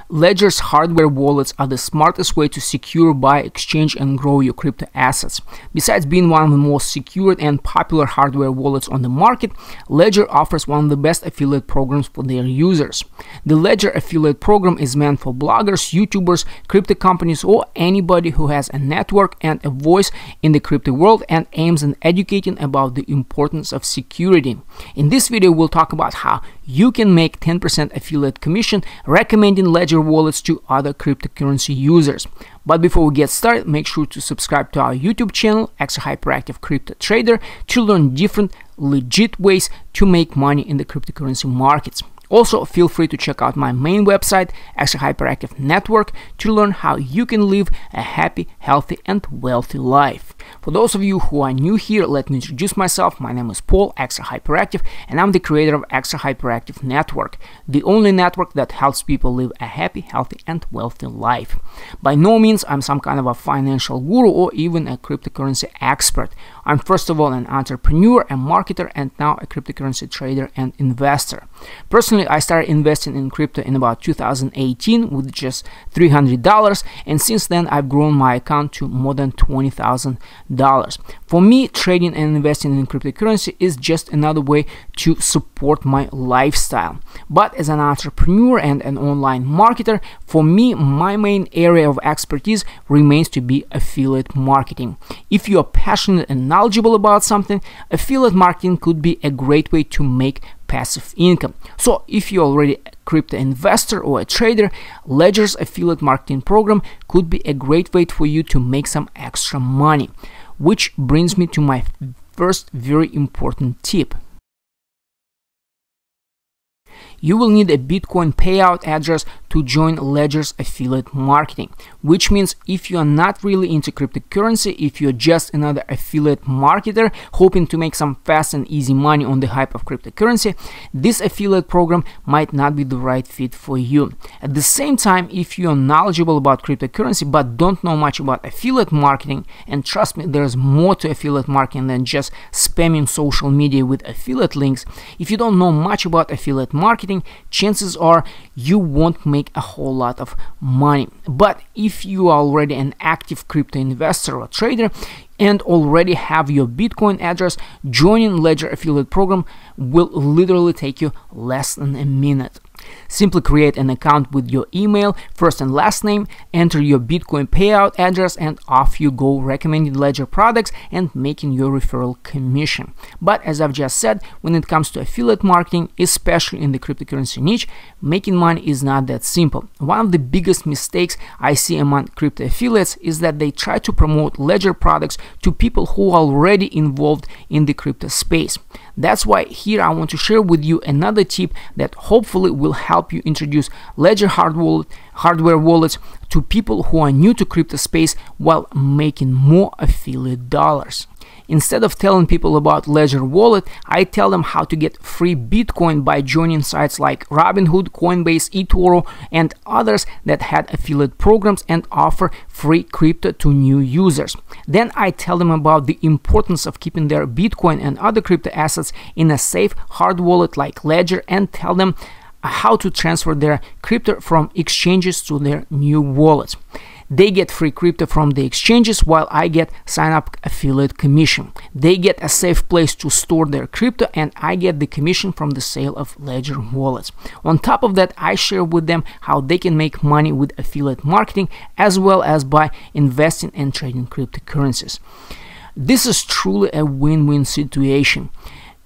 Ledger's hardware wallets are the smartest way to secure, buy, exchange, and grow your crypto assets. Besides being one of the most secured and popular hardware wallets on the market, Ledger offers one of the best affiliate programs for their users. The Ledger affiliate program is meant for bloggers, YouTubers, crypto companies, or anybody who has a network and a voice in the crypto world and aims at educating about the importance of security. In this video, we'll talk about how you can make 10% affiliate commission recommending Ledger wallets to other cryptocurrency users. But before we get started, make sure to subscribe to our YouTube channel, Extra Hyperactive Crypto Trader, to learn different legit ways to make money in the cryptocurrency markets. Also, feel free to check out my main website, Extra Hyperactive Network, to learn how you can live a happy, healthy, and wealthy life. For those of you who are new here, let me introduce myself. My name is Paul, Extra Hyperactive, and I'm the creator of Extra Hyperactive Network, the only network that helps people live a happy, healthy, and wealthy life. By no means I'm some kind of a financial guru or even a cryptocurrency expert. I'm first of all an entrepreneur, a marketer, and now a cryptocurrency trader and investor. Personally, I started investing in crypto in about 2018 with just $300, and since then I've grown my account to more than $20,000. For me, trading and investing in cryptocurrency is just another way to support my lifestyle. But as an entrepreneur and an online marketer, for me, my main area of expertise remains to be affiliate marketing. If you are passionate and knowledgeable about something, affiliate marketing could be a great way to make passive income. So if you're already a crypto investor or a trader, Ledger's affiliate marketing program could be a great way for you to make some extra money. Which brings me to my first very important tip. You will need a Bitcoin payout address to join Ledger's affiliate marketing, which means if you are not really into cryptocurrency, if you're just another affiliate marketer hoping to make some fast and easy money on the hype of cryptocurrency, this affiliate program might not be the right fit for you. At the same time, if you are knowledgeable about cryptocurrency but don't know much about affiliate marketing, and trust me, there's more to affiliate marketing than just spamming social media with affiliate links, if you don't know much about affiliate marketing, chances are you won't make a whole lot of money. But if you are already an active crypto investor or trader and already have your Bitcoin address, joining Ledger affiliate program will literally take you less than a minute. Simply create an account with your email, first and last name, enter your Bitcoin payout address, and off you go, recommending Ledger products and making your referral commission. But as I've just said, when it comes to affiliate marketing, especially in the cryptocurrency niche, making money is not that simple. One of the biggest mistakes I see among crypto affiliates is that they try to promote Ledger products to people who are already involved in the crypto space. That's why here I want to share with you another tip that hopefully will help you introduce Ledger hardware wallets to people who are new to crypto space while making more affiliate dollars. Instead of telling people about Ledger wallet, I tell them how to get free Bitcoin by joining sites like Robinhood, Coinbase, eToro, and others that had affiliate programs and offer free crypto to new users. Then I tell them about the importance of keeping their Bitcoin and other crypto assets in a safe hard wallet like Ledger, and tell them how to transfer their crypto from exchanges to their new wallets. They get free crypto from the exchanges while I get sign-up affiliate commission. They get a safe place to store their crypto and I get the commission from the sale of Ledger wallets. On top of that, I share with them how they can make money with affiliate marketing as well as by investing and trading cryptocurrencies. This is truly a win-win situation.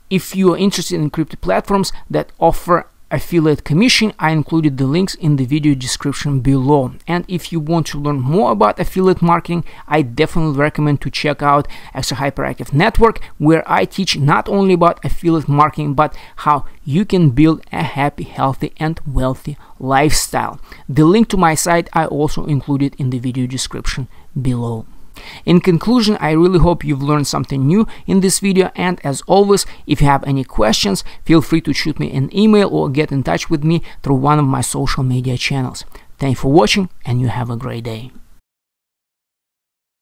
If you are interested in crypto platforms that offer affiliate commission, I included the links in the video description below. And if you want to learn more about affiliate marketing, I definitely recommend to check out Extra Hyperactive Network, where I teach not only about affiliate marketing but how you can build a happy, healthy, and wealthy lifestyle. The link to my site I also included in the video description below. In conclusion, I really hope you've learned something new in this video, and as always, if you have any questions, feel free to shoot me an email or get in touch with me through one of my social media channels. Thanks for watching, and you have a great day.